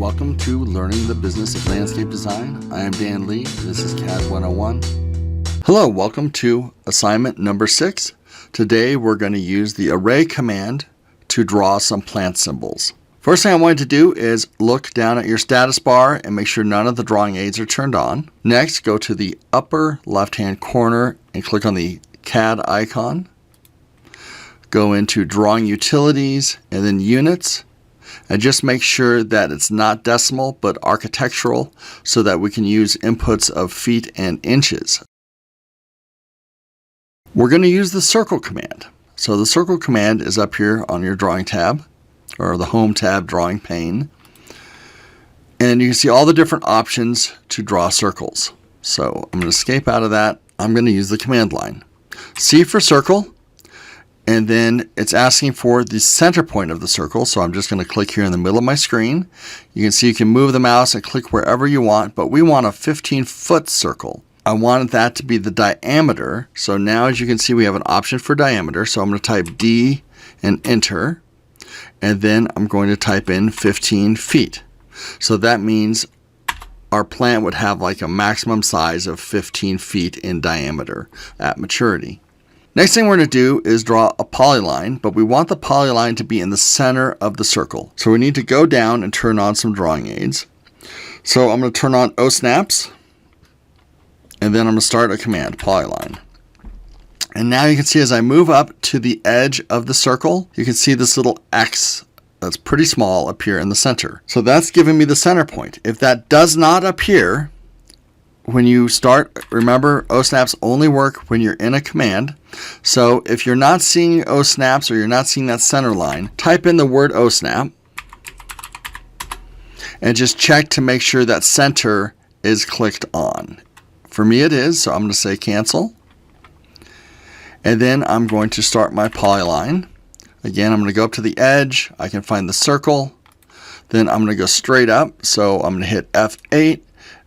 Welcome to Learning the Business of Landscape Design. I am Dan Lee. This is CAD 101. Hello, welcome to assignment number 6. Today we're going to use the array command to draw some plant symbols. First thing I wanted to do is look down at your status bar and make sure none of the drawing aids are turned on. Next, go to the upper left-hand corner and click on the CAD icon. Go into Drawing Utilities and then Units. And just make sure that it's not decimal but architectural so that we can use inputs of feet and inches. We're going to use the circle command. So the circle command is up here on your drawing tab or the home tab drawing pane. And you can see all the different options to draw circles. So I'm going to escape out of that. I'm going to use the command line. C for circle. And then it's asking for the center point of the circle. So I'm just going to click here in the middle of my screen. You can see you can move the mouse and click wherever you want, but we want a 15-foot circle. I wanted that to be the diameter. So now as you can see, we have an option for diameter. So I'm going to type D and enter. And then I'm going to type in 15 feet. So that means our plant would have like a maximum size of 15 feet in diameter at maturity. Next thing we're going to do is draw a polyline, but we want the polyline to be in the center of the circle. So we need to go down and turn on some drawing aids. So I'm going to turn on O snaps, and then I'm going to start a command, polyline. And now you can see as I move up to the edge of the circle, you can see this little X that's pretty small appear in the center. So that's giving me the center point. If that does not appear, when you start, remember O snaps only work when you're in a command. So if you're not seeing O snaps or you're not seeing that center line, type in the word O snap and just check to make sure that center is clicked on. For me it is, so I'm going to say cancel. And then I'm going to start my polyline. Again, I'm going to go up to the edge. I can find the circle. Then I'm going to go straight up. So I'm going to hit F8.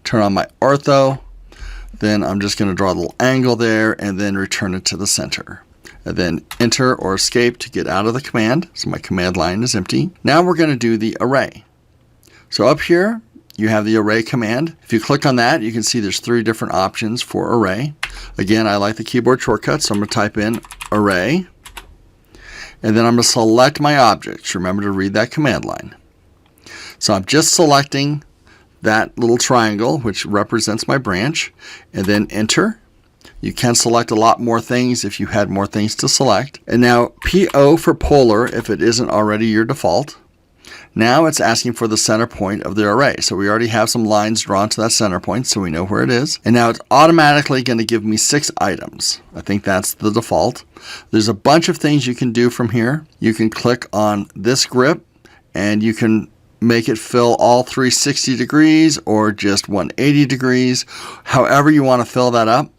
Turn on my ortho, then I'm just going to draw a little angle there and then return it to the center. And then enter or escape to get out of the command. So my command line is empty. Now we're going to do the array. So up here you have the array command. If you click on that, you can see there's 3 different options for array. Again, I like the keyboard shortcut, so I'm going to type in array. And then I'm going to select my objects. Remember to read that command line. So I'm just selecting that little triangle, which represents my branch, and then enter. You can select a lot more things if you had more things to select. And now PO for polar if it isn't already your default. Now it's asking for the center point of the array. So we already have some lines drawn to that center point, so we know where it is. And now it's automatically going to give me 6 items. I think that's the default. There's a bunch of things you can do from here. You can click on this grip and you can make it fill all 360 degrees or just 180 degrees. However you want to fill that up.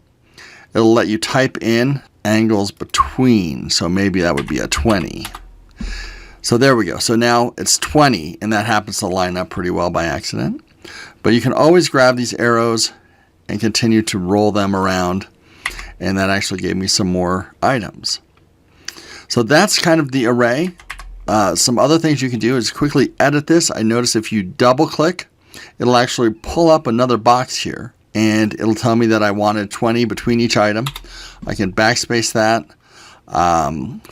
It'll let you type in angles between. So maybe that would be a 20. So there we go. So now it's 20 and that happens to line up pretty well by accident. But you can always grab these arrows and continue to roll them around. And that actually gave me some more items. So that's kind of the array. Some other things you can do is quickly edit this. I notice if you double click, it'll actually pull up another box here and it'll tell me that I wanted 20 between each item. I can backspace that.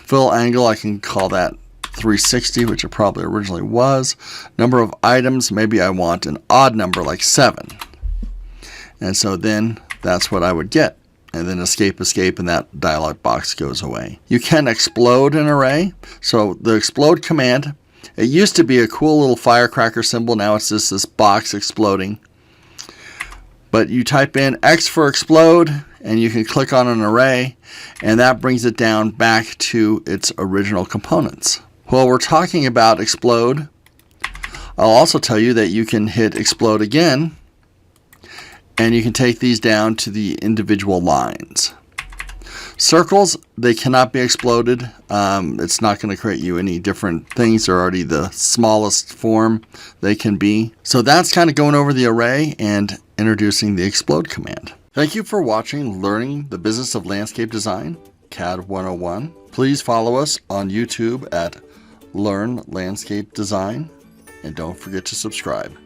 Fill angle, I can call that 360, which it probably originally was. Number of items, maybe I want an odd number like 7. And so then that's what I would get. And then escape, and that dialog box goes away. You can explode an array. So the explode command, it used to be a cool little firecracker symbol. Now it's just this box exploding. But you type in X for explode, and you can click on an array, and that brings it down back to its original components. While we're talking about explode, I'll also tell you that you can hit explode again, and you can take these down to the individual lines. Circles, they cannot be exploded. It's not going to create you any different things. They're already the smallest form they can be. So that's kind of going over the array and introducing the explode command. Thank you for watching Learning the Business of Landscape Design, CAD 101. Please follow us on YouTube at Learn Landscape Design. and don't forget to subscribe.